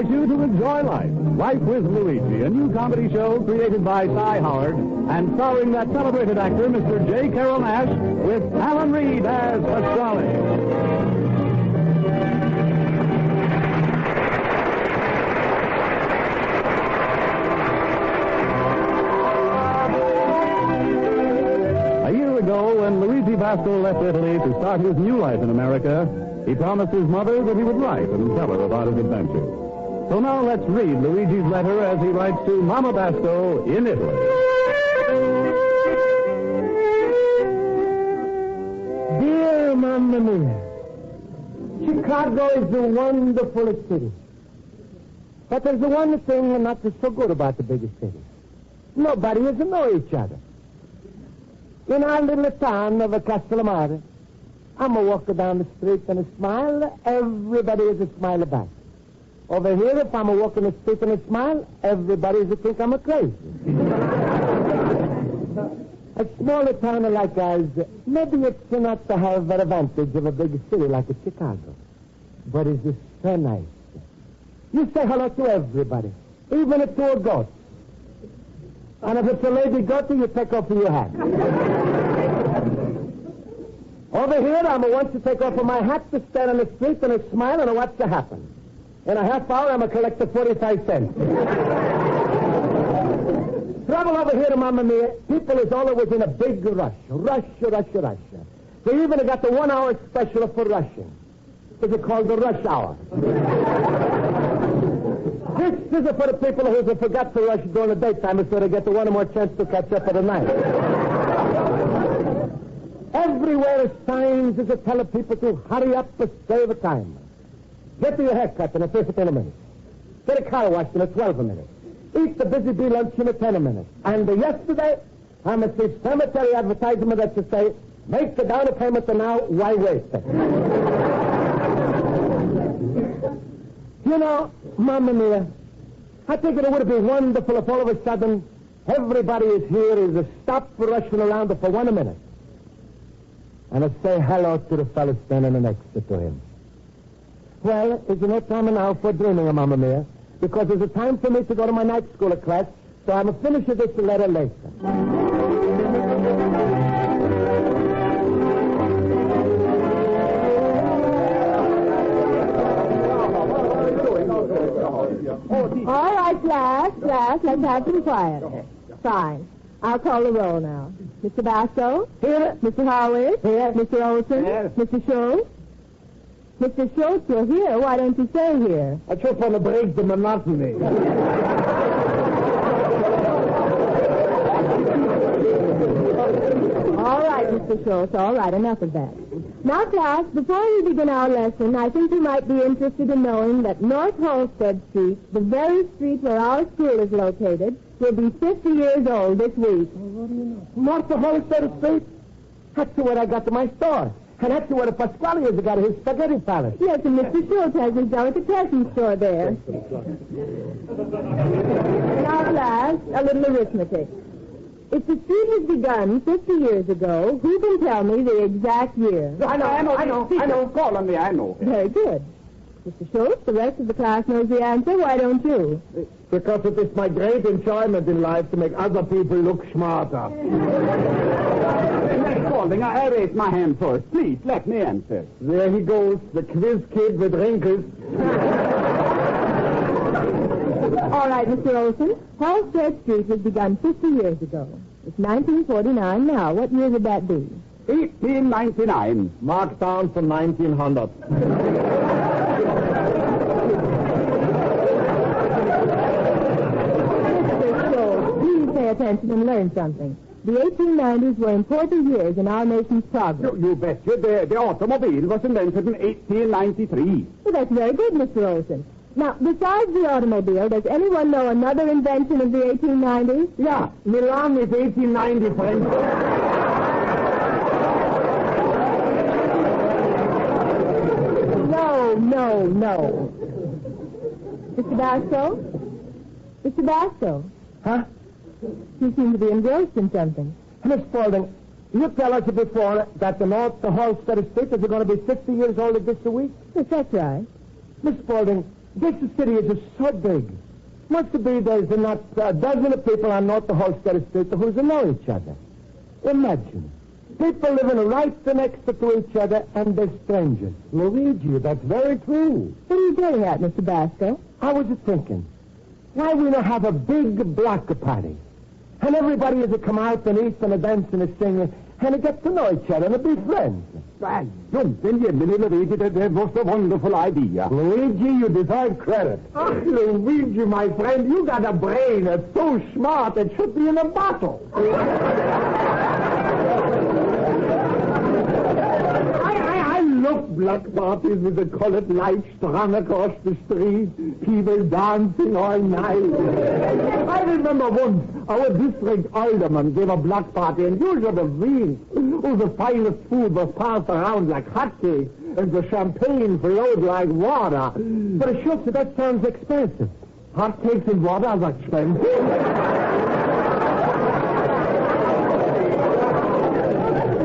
invite you to enjoy life. Life with Luigi, a new comedy show created by Cy Howard and starring that celebrated actor, Mr. J. Carrol Naish, with Alan Reed as Pasquale. When Luigi Basco left Italy to start his new life in America, he promised his mother that he would write and tell her about his adventure. So now let's read Luigi's letter as he writes to Mama Basco in Italy. Dear Mamma Mia, Chicago is a wonderful city. But there's one thing not so good about the biggest city. Nobody doesn't know each other. In our little town of Castellamare, I'm a walker down the street and a smile, everybody is a smile back. Over here, if I'm a walking the street and a smile, everybody is a think I'm a crazy. A smaller town like ours, maybe it's not to have the advantage of a big city like Chicago, but it's just so nice. You say hello to everybody, even to a goat. And if it's a lady goat, you take off your hat. Over here, I'm want to take off my hat to stand on the street and a smile and watch to happen. In a half hour, I'm going to collect the 45 cents. Trouble over here, Mamma Mia, people is always in a big rush. Rush. They even got the 1 hour special for rushing. It's called the rush hour. This is for the people who forgot to rush during the daytime so they get the one more chance to catch up at the night. Everywhere signs is telling people to hurry up to save time. Get your hair cut in 15 minutes. Get a car washed in 12 minutes. Eat the busy bee lunch in 10 minutes. And yesterday, I'm at this cemetery advertisement that to say, make the down payment now, why waste it? You know, Mamma Mia, I think it would be wonderful if all of a sudden everybody is here is stop rushing around for 1 minute. And I say hello to the fellow standing next to him. Well, it's no time now for dreaming, Mamma Mia, because there's a time for me to go to my night school class, so I'm going to finish this letter later. All right, class, let's have some quiet. Fine. I'll call the roll now. Mr. Basco? Here. Mr. Howard? Here. Mr. Olson? Here. Mr. Schultz? Mr. Schultz, you're here. Why don't you stay here? I just want to break the monotony. All right, Mr. Schultz, all right, enough of that. Now, class, before we begin our lesson, I think you might be interested in knowing that North Holstead Street, the very street where our school is located, will be 50 years old this week. What do you know? North Holstead Street? That's where I got to my store. And that's where the Pasquale has got his spaghetti palace. Yes, and Mr. Schultz has his delicatessen store there. Now, class, a little arithmetic. If the street was begun 50 years ago, who can tell me the exact year? I know. Call on me, I know. Very good. Mr. Schultz, the rest of the class knows the answer. Why don't you? Because it is my great enjoyment in life to make other people look smarter. Miss Spaulding, I raised my hand first. Please, let me answer. There he goes, the quiz kid with wrinkles. All right, Mr. Olson. Halstead Street was begun 50 years ago. It's 1949 now. What year would that be? 1899. Marked down for 1900. Mr. Schultz, please pay attention and learn something. The 1890s were important years in our nation's progress. You betcha. The automobile was invented in 1893. Well, that's very good, Mr. Olson. Now, besides the automobile, does anyone know another invention of the 1890s? Yeah, Milan is 1890, friend. No. Mr. Basco? Mr. Basco? Huh? You seem to be engrossed in something. Miss Spaulding, you tell us before that the North Holstead Street is going to be 50 years old this week? Yes, that's right. Miss Spaulding, This city is so big. Must be there's not a dozen of people on North Holstead Street who know each other. Imagine. People living right next to each other and they're strangers. Luigi, that's very true. What are you getting at, Mr. Basco? I was thinking, why we not have a big block party? And everybody is to come out and eat and dance and sing and get to know each other and be friends. Luigi, that was a wonderful idea. Luigi, you deserve credit. Oh, Luigi, my friend, you got a brain that's so smart it should be in a bottle. I love block parties with the colored lights strung across the street, people dancing all night. I remember once our district alderman gave a block party, and you should have seen. Oh, the finest food was passed around like hotcakes, and the champagne flowed like water. But Schultz, that sounds expensive. Hotcakes and water are expensive.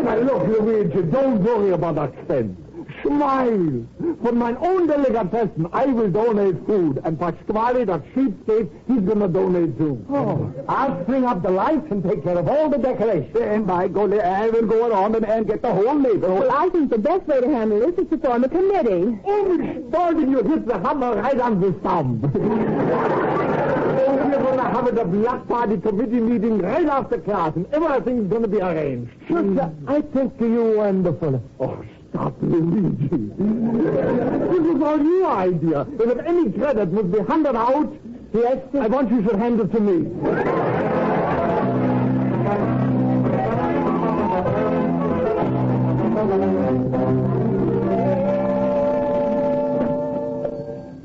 Now, look, Luigi, don't worry about expense. Smile. For my own delicatessen, I will donate food, and Pasquale, that cheapskate, he's going to donate too. Oh. I'll string up the lights and take care of all the decorations. And by golly, I will go around and get the whole neighborhood. Well, I think the best way to handle this is to form a committee. Oh, starting you hit the hammer right on the thumb. We're going to have a block party committee meeting right after class, and everything's going to be arranged. Schultz, I think you're wonderful. Oh, stop, Luigi. This was all your idea. And if any credit must be handed out, yes, I want you should hand it to me.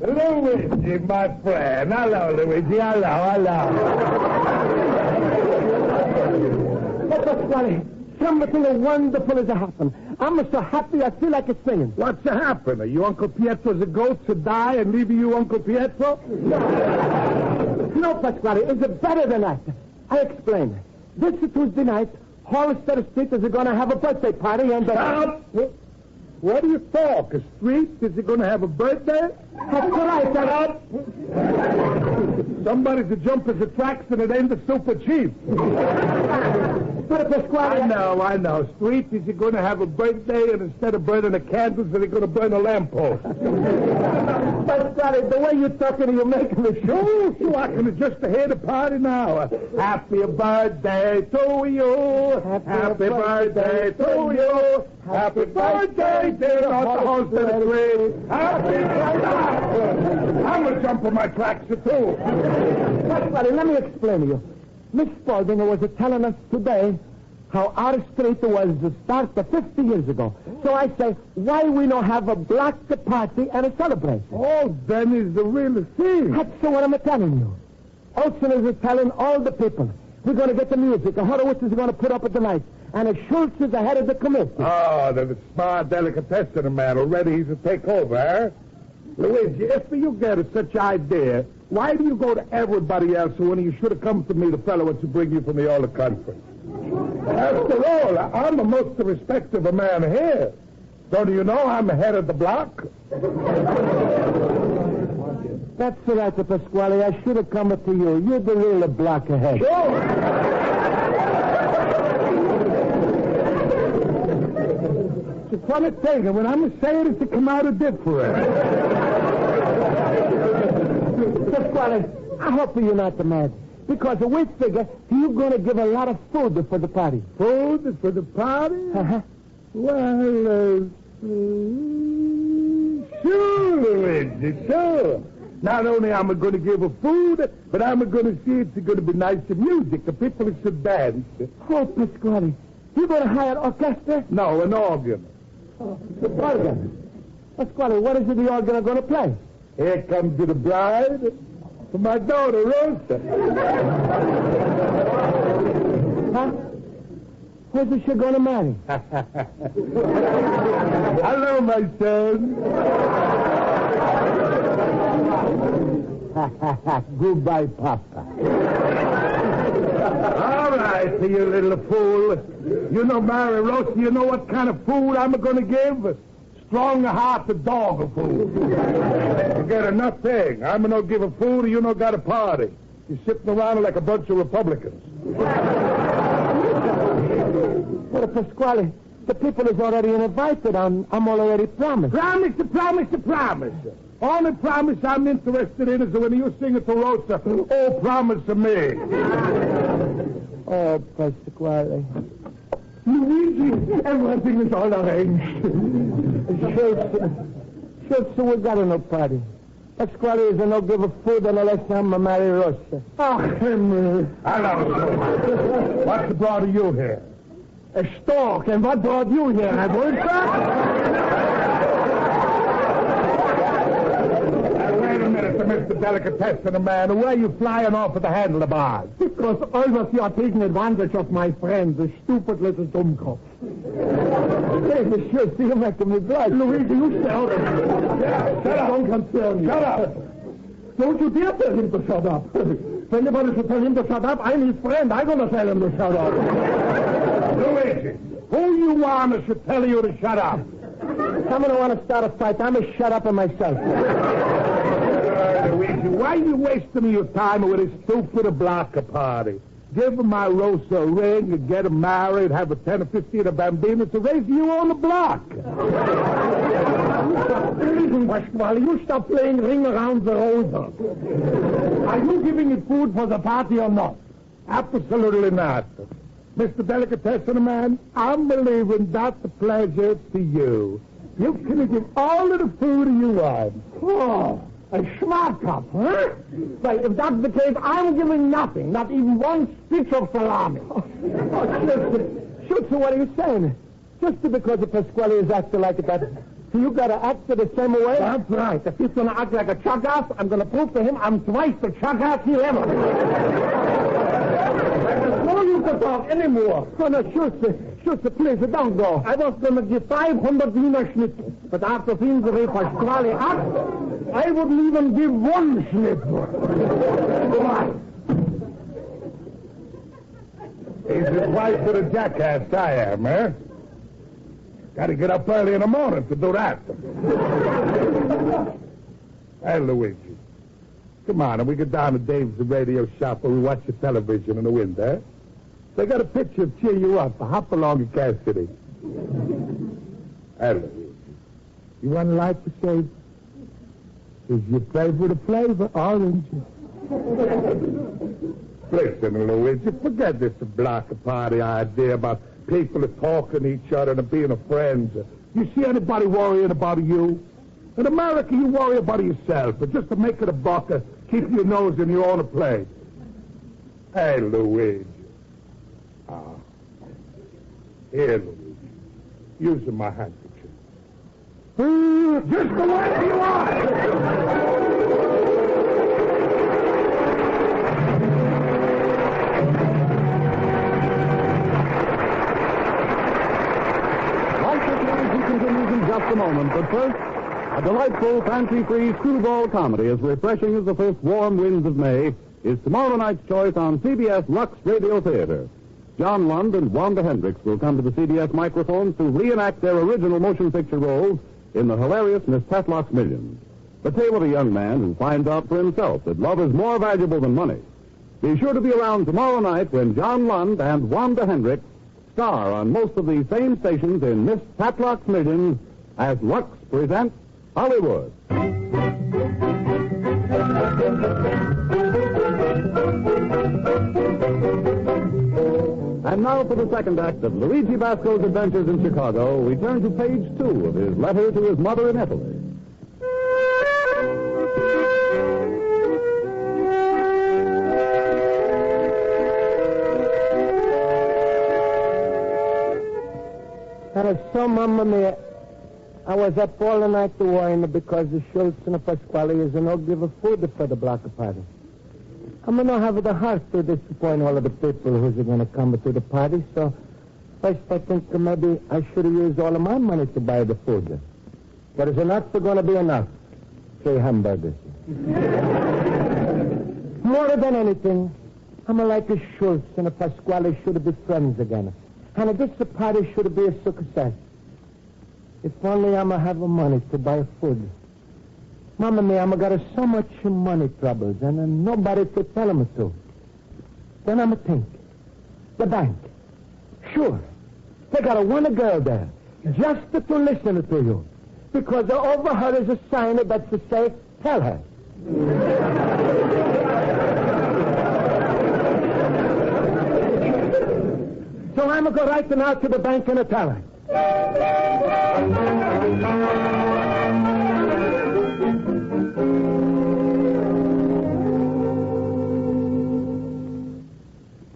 Luigi, my friend. Hello, Luigi. Hello. But Pasquale, something wonderful has happened. I'm so happy I feel like it's singing. What's happened? Are you Uncle Pietro's a ghost to die and leave you Uncle Pietro? No, Pasquale, it's better than that. I explain. This Tuesday night, Holstead Street is going to have a birthday party and... Stop! What do you talk? A street? Is it going to have a birthday? That's right, Stop! Somebody to jump as a tracks and it ain't the super chief. But Pasquale... I know. Street, is he going to have a birthday, and instead of burning the candles, they're going to burn a lamppost? Pasquale, the way you're talking, you're making the show. So I can just hear the party now. Happy birthday to you. Happy birthday to you. Happy birthday, dear Dr. Holstead Street. Happy birthday. I'm going to jump on my tracks, too. Pasquale, let me explain to you. Miss Spaulding was telling us today how our street was started 50 years ago. So I say, why we don't have a block party and a celebration? Oh, then is the real thing. That's what I'm telling you. Olson is telling all the people. We're going to get the music. Horowitz is going to put up at the night. And Schultz is the head of the committee. Oh, the smart delicatessen man already. He's to take over, eh? Luigi, if you get such idea, why do you go to everybody else when you should have come to me, the fellow to bring you from the older country? After all, I'm the most respected man here. Don't you know I'm the head of the block? That's right, Pasquale. I should have come to you. You're the real block ahead. Sure. It's a funny thing, and when I'm saying it to come out of different. Pasquale, I hope you're not mad. Because we figure you're going to give a lot of food for the party. Food for the party? Uh-huh. Well, sure, Luigi, sure. Not only am I going to give her food, but I'm going to see it's going to be nice music. The people should dance. Oh, Pasquale, you going to hire an orchestra? No, an organ. Oh, the organ. Pasquale, what is it the organ going to play? Here comes the bride for my daughter, Rosa. Huh? Who's she going to marry? Hello, my son. Goodbye, Papa. All right, you little fool. You know, Mary Rosa, you know what kind of food I'm going to give? strong-hearted dog of food. You get enough thing. I'm no give a food, you no got a party. You're sitting around like a bunch of Republicans. Well, Pasquale, the people is already invited. I'm already promised. Promise. Only promise I'm interested in is when you sing it to Rosa. Oh, promise to me. Oh, Pasquale. Luigi, everything is all arranged. Schultz, we got no party. Pasquale is no give a food unless I'm marry Rosa. Oh, Henry. Hello, sir. What's brought you here? A stork. And what brought you here, Rosa? Wait a minute, Mr. Delicatessen, man. Where are you flying off at the handlebars? Because always you are taking advantage of my friend, the stupid little dummkopf. Hey, Monsieur, see you making me blush. Luigi, you tell him. Shut up. Don't concern you. Shut up. Don't you dare tell him to shut up. If anybody should tell him to shut up, I'm his friend. I'm going to tell him to shut up. Luigi, who you want should tell you to shut up? Someone want to start a fight. I'm going to shut up on myself. Luigi, why are you wasting your time with this stupid blocker party? Give my Rosa a ring and get him married, have a 10 or 15 of bambinos to raise you on the block. Listen, Pasquale, you stop playing ring around the Rosa. Are you giving it food for the party or not? Absolutely not. Mr. Delicatessen, man, I'm believing that's a pleasure to you. You can give all of the food you want. Oh, a schmartkopf, huh? Well, if that's the case, I'm giving nothing, not even one stitch of salami. Schultz, what are you saying? Just because the Pasquale is acting like that, so you got to act the same way? That's right. If he's going to act like a chuck-ass, I'm going to prove to him I'm twice the chuck-ass he ever. There's no use to talk anymore. Oh, no, Schultz, please, don't go. I was going to give 500 Wiener Schnitzel, but after seeing the way Pasquale acts, I wouldn't even give one schnitzel. Why? He's as white for a jackass I am, eh? Got to get up early in the morning to do that. Hey, Luigi. Come on, and we go down to Dave's radio shop where we watch the television in the window, eh? They got a picture of cheer you up. Hop along in Cassidy. Hey, Luigi. You want a life to save? Is your favorite flavor orange? Listen, Luigi, forget this blocker party idea about people talking to each other and being friends. You see anybody worrying about you? In America, you worry about yourself, but just to make it a buck, keep your nose in your own plate. Hey, Luigi. Here, Luigi. Using my handkerchief. Just the way you are! Continues in just a moment, but first, a delightful, fancy-free screwball comedy as refreshing as the first warm winds of May is tomorrow night's choice on CBS Lux Radio Theater. John Lund and Wanda Hendricks will come to the CBS microphones to reenact their original motion picture roles in the hilarious Miss Petlock's Millions, the tale of a young man who finds out for himself that love is more valuable than money. Be sure to be around tomorrow night when John Lund and Wanda Hendricks star on most of these same stations in Miss Petlock's Millions as Lux presents Hollywood. And now for the second act of Luigi Basco's adventures in Chicago, we turn to page 2 of his letter to his mother in Italy. So, Mamma Mia, I was up all the night to worrying because the Schultz and the Pasquale is no give a food for the blocker party. I'm going to have the heart to disappoint all of the people who's going to come to the party, so first I think maybe I should have used all of my money to buy the food. But is enough going to be enough? Say hamburgers. More than anything, I'm like a Schultz and a Pasquale should be friends again. And this party should be a success. If only I'ma have money to buy food. Mama me, I'ma got so much money troubles, and nobody to tell 'em to. Then I'ma think. The bank. Sure. They got a one girl there, just to listen to you. Because over her is a sign that to say, tell her. So I'm going to go right now to the bank and tell her.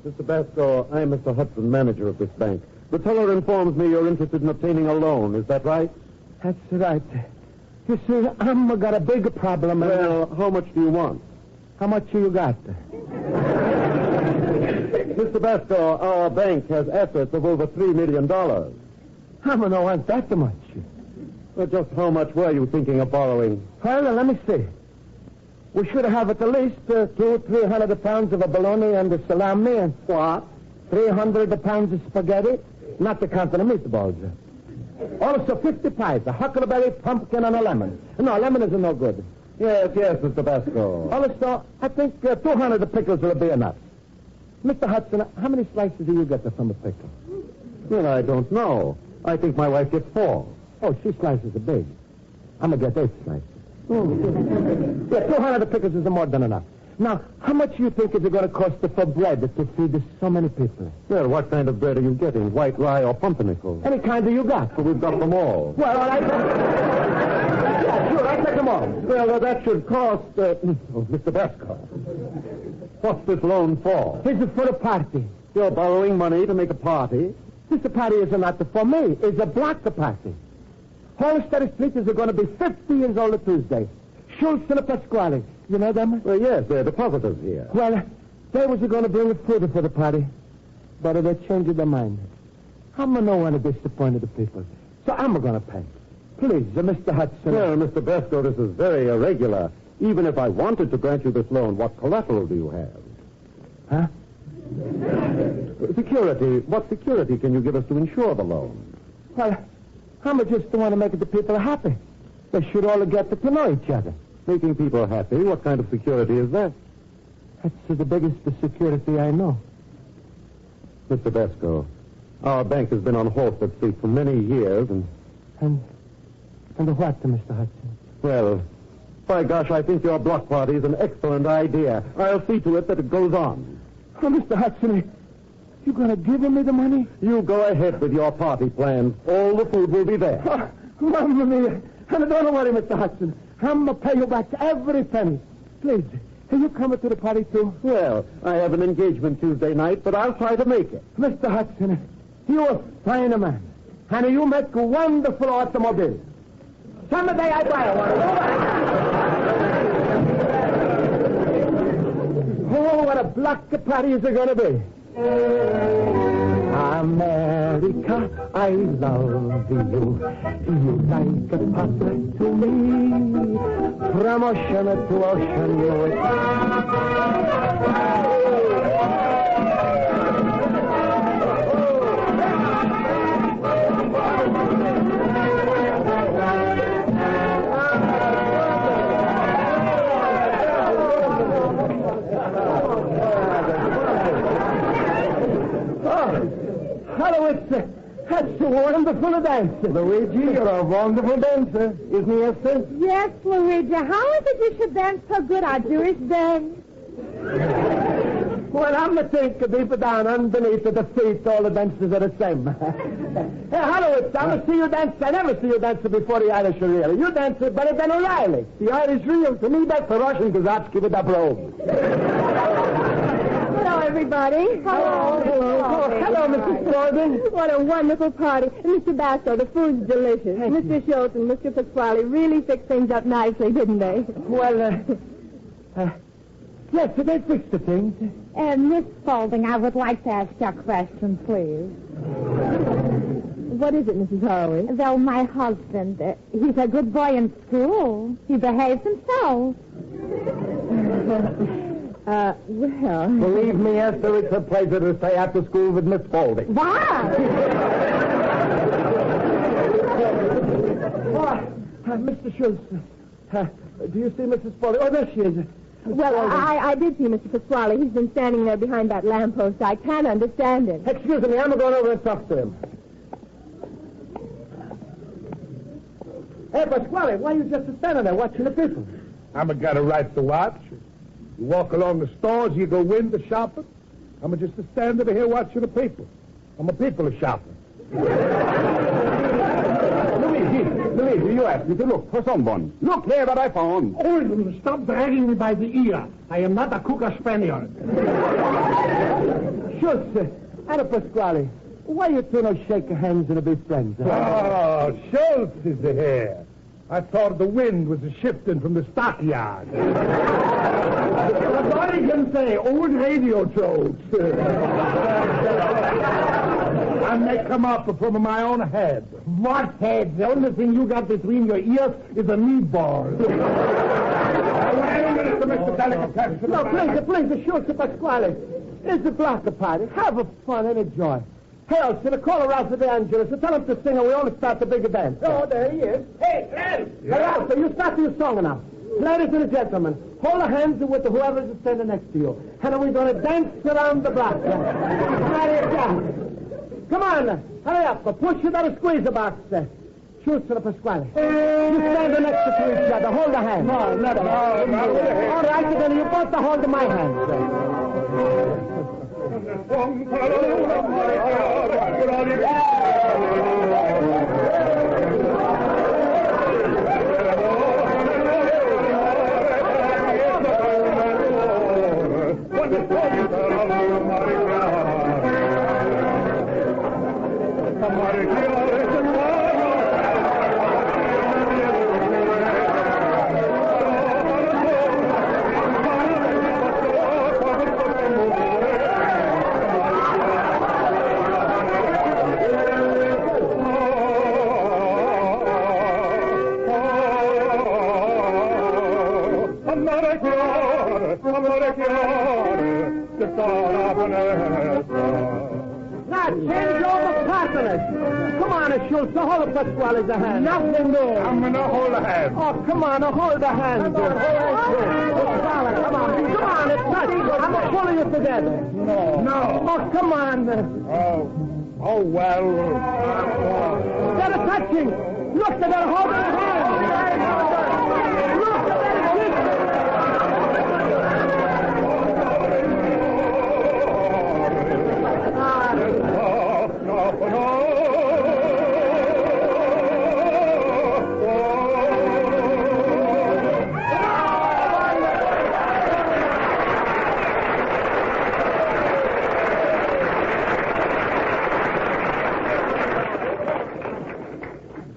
Mr. Basco, I'm Mr. Hudson, manager of this bank. The teller informs me you're interested in obtaining a loan. Is that right? That's right. You see, I'm got a big problem. Well, how much do you want? How much you got? Mr. Basco, our bank has assets of over $3 million. I'm going to want that much. Well, just how much were you thinking of borrowing? Well, let me see. We should have at least 300 pounds of a bologna and a salami and what? 300 pounds of spaghetti, not to count the meatballs. Also 50 pies, a huckleberry, pumpkin, and a lemon. No, lemon is no good. Yes, Mr. Basco. Also, I think 200 pickles will be enough. Mr. Hudson, how many slices do you get from a pickle? Well, I don't know. I think my wife gets 4. Oh, she slices are big. I'm going to get 8 slices. Yeah, 200 pickles is more than enough. Now, how much do you think is it going to cost for bread to feed so many people? Well, what kind of bread are you getting? White rye or pumpernickel? Any kind that you got. Well, we've got them all. Well, all right. Yeah, sure, I take them all. Well, that should cost... Mr. Basco. What's this loan for? This is for a party. You're borrowing money to make a party? This party is not for me. It's a black party. Hollister Street is going to be 50 years old Tuesday. Schultz and Pasquale. You know them? Well, yes, they're depositors here. Well, they was going to bring food for the party. But they changed their mind. I'm no one to disappoint the people. So I'm going to pay. Please, Mr. Hudson. Well, Mr. Basco, this is very irregular. Even if I wanted to grant you this loan, what collateral do you have? Huh? Security. What security can you give us to insure the loan? Well, I'm just want to make the people happy. They should all get to know each other. Making people happy? What kind of security is that? That's the biggest security I know. Mr. Basco, our bank has been on Holford Street for many years, and what, Mr. Hudson? Well, by gosh, I think your block party is an excellent idea. I'll see to it that it goes on. Oh, Mr. Hudson, you going to give me the money? You go ahead with your party plans. All the food will be there. Oh, Mamma mia. And don't worry, Mr. Hudson. I'm going to pay you back every penny. Please, can you come to the party, too? Well, I have an engagement Tuesday night, but I'll try to make it. Mr. Hudson, you're a fine man. And you make a wonderful automobile. Someday I buy one. Oh, what a black party is it going to be. America, I love you. You like a papa to me. From ocean to ocean, you That's a wonderful dancer. Luigi, you're a wonderful dancer. Isn't he, Esther? Yes, Luigi. How is it you should dance so good on Jewish Day? Well, I'm going to think deep down underneath the feet, all the dances are the same. Hey, Hallowitz, I'm going to see you dance. I never see you dance before the Irish Reel. You dance better than O'Reilly. The Irish Reel, to me, that's the Russian Kazatsky with a brogue. Hello, everybody. Hello. Hello, Mrs. Gordon. What a wonderful party. Mr. Basco, the food's delicious. Mr. Schultz and Mr. Pasquale really fixed things up nicely, didn't they? Well, yes, they fixed the things. Miss Spaulding, I would like to ask you a question, please. What is it, Mrs. Horowitz? Well, my husband, he's a good boy in school. He behaves himself. Well... Believe me, Esther, it's a pleasure to stay after school with Miss Spaulding. What? Mr. Schultz, do you see Mrs. Foley? Oh, there she is. Well, I did see Mr. Pasquale. He's been standing there behind that lamppost. I can't understand him. Excuse me, I'm going over and talk to him. Hey, Pasquale, why are you just standing there watching the people? I'm got a right to watch. You walk along the stores, you go window shopping. I'm just standing here watching the people. I'm a people shopper. Luigi, you asked me to look for someone. Look here what I found. Oh, stop dragging me by the ear. I am not a Cocker Spaniel. Schultz, Anna Pasquale, why you two not shake hands and be friends? Oh, Schultz is here. I thought the wind was shifting from the stockyard. What I can say, old radio jokes. I may come up from my own head. What head? The only thing you got between your ears is a meatball. Wait a minute, Mr. Delicatessen. No, please, Schultz, Pasquale. It's a blocker party. Have a fun and enjoy. Hey, Elsie, call Rosa De Angelis and tell him to sing and we all start the big event. Oh, there he is. Hey, Gladys! Hey, Elsie, you start your song now. Ladies and gentlemen, hold the hands with whoever is standing next to you. And we're going to dance around the block. Come on, hurry up. Push it or squeeze the box. Schultz and Pasquale. You stand next to each other. Hold the hands. No. All right, then you both hold my hands. Now, change over partners. Come on, Schultz, hold Pasquale's hand. Nothing more. I'm going to hold a hand. Oh, come on, hold the hand. Come on, it's touch. I'm pulling it together. No. Oh, come on. Oh, well. Instead of touching, look, they got to hold the hand. Look, they got to kiss.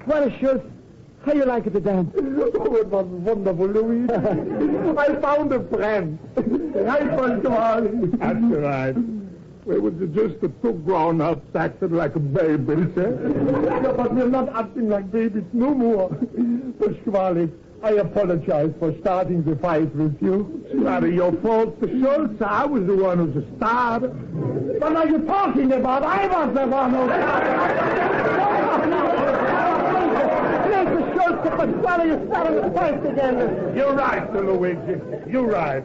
Well, Schultz, how you like it to dance? Oh, it was wonderful, Louis. I found a friend. Right, Pasquale. That's right. We were just the two grown-ups acting like babies, eh? Yeah, but we're not acting like babies no more. Pasquale, I apologize for starting the fight with you. It's not your fault, Schultz. I was the one who started. What are you talking about? I was the one who Pasquale, you're starting to fight again. You're right, Luigi. You're right.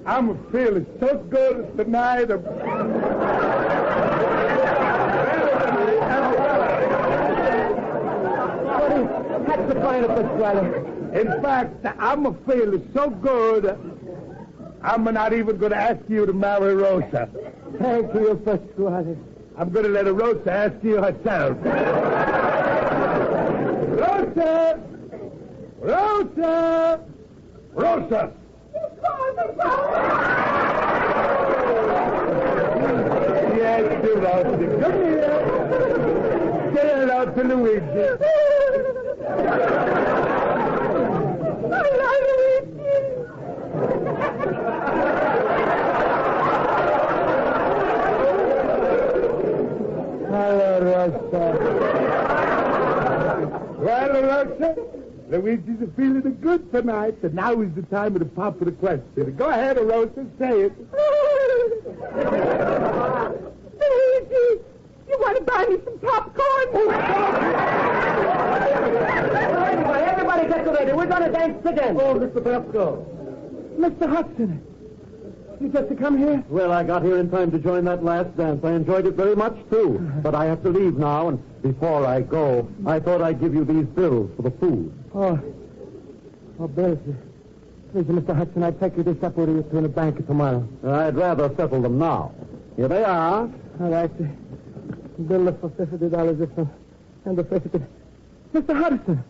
I'm feeling so good tonight. That's the point of Pasquale. In fact, I'm feeling so good, I'm not even going to ask you to marry Rosa. Thank you, Pasquale. I'm going to let Rosa ask you herself. Rosa! Rosa! Rosa! Yes, Rosa. Come here. Say hello to Luigi. Hello, Luigi. Hello, Rosa. Well, Rosa, Luigi's feeling good tonight, and now is the time of the popular question. Go ahead, Rosa, say it. Luigi, you want to buy me some popcorn? thanks again. Oh, Mr. Basco. Mr. Hudson, you just to come here? Well, I got here in time to join that last dance. I enjoyed it very much, too. But I have to leave now, and before I go, I thought I'd give you these bills for the food. Oh, Bill, please, Mr. Hudson, I'd take you this up with you to the bank tomorrow. I'd rather settle them now. Here they are. All right. Bill for $50 and the 50. Mr. Hudson,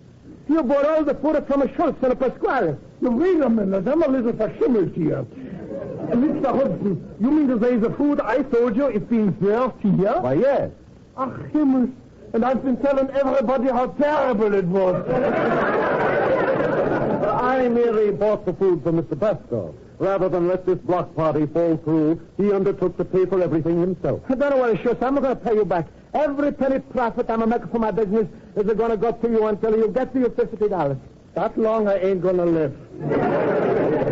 you bought all the food from a Schultz and a Pasquale. Now, wait a minute. I'm a little verschimmelt here. Mr. Hudson, you mean to say the food I told you is being served here? Why, yes. Ach, Himmel. And I've been telling everybody how terrible it was. I merely bought the food for Mr. Basco. Rather than let this block party fall through, he undertook to pay for everything himself. Don't worry, Schultz. I'm going to pay you back. Every penny profit I'm making for my business is going to go to you until you get to your $50. That long I ain't going to live.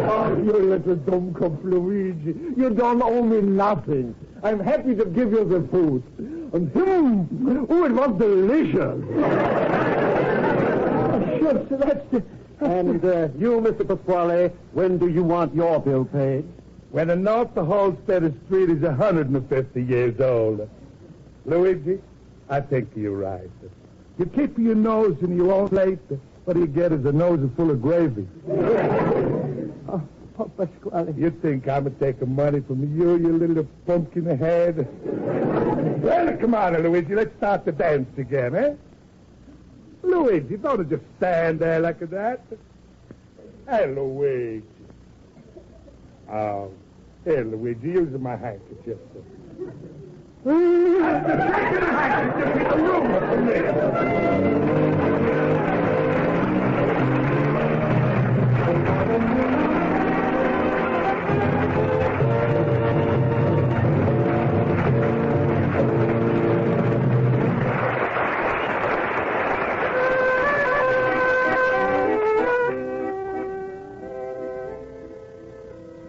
Oh, you little dummkopf, Luigi. You don't owe me nothing. I'm happy to give you the food. And oh, it was delicious. Schultz, that's it. And you, Mr. Pasquale, when do you want your bill paid? When the North Halstead Street is 150 years old. Luigi, I think you're right. You keep your nose in your own plate, what you get is a nose full of gravy. Oh, Pasquale. You think I'm taking money from you, you little pumpkin head? Well, come on, Luigi, let's start the dance again, eh? Luigi, don't just stand there like that. Hey, Luigi. Oh, here, Luigi, using my handkerchief.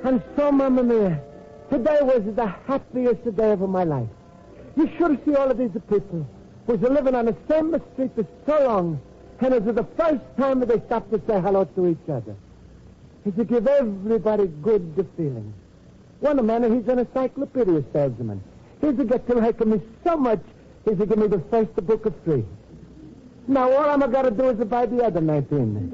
And so, Mamma Mia, today was the happiest day of my life. You should see all of these people who's living on the same street for so long, and it's the first time they stop to say hello to each other. It's to give everybody good feeling. One man, he's an encyclopedia salesman. He's to get to like me so much, he's to give me the first book of free. Now, all I'm going to do is to buy the other 19.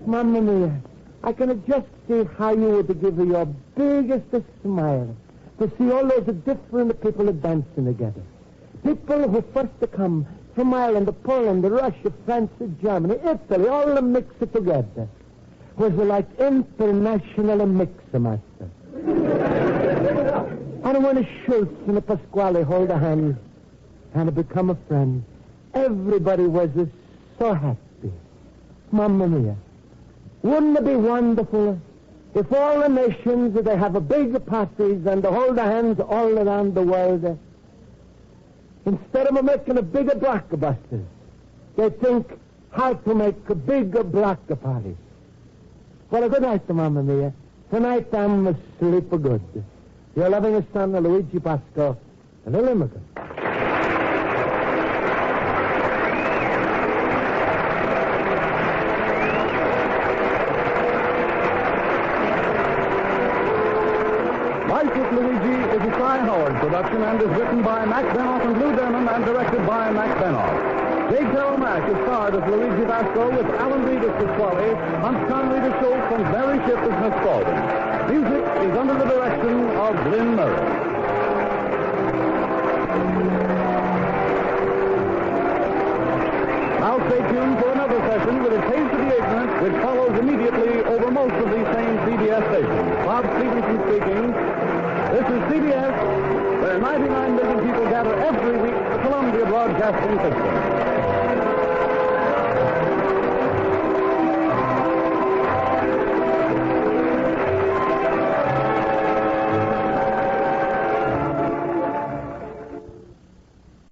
Mamma Mia, I can just see how you would give your biggest smile to see all those different people dancing together. People who first come from Ireland, Poland, Russia, France, Germany, Italy, all mixed together. Was like international mixmaster. And when Schultz and Pasquale hold a hand and become a friend, everybody was so happy. Mamma Mia. Wouldn't it be wonderful if all the nations, they have a big parties and they hold their hands all around the world? Instead of making a bigger blockbusters, they think how to make a bigger block parties. Well, a good night, Mamma Mia. Tonight I'm asleep for good. Your loving son, Luigi Basco, a little immigrant. Life with Luigi is a Cy Howard production and is written by Mac Benoff and Lou Denham and directed by Mac Benoff. J. Carrol Naish is starred as Luigi Basco with Alan Reed as Pasquale, Hans Conley as Schultz, and Barry Shipp as Miss Spaulding. Music is under the direction of Lynn Murray. Now stay tuned for another session with A Taste of the Ignorant, which follows immediately over most of these same CBS stations. Bob Stevenson speaking. This is CBS, where 99 million people gather every week, the Columbia Broadcasting System.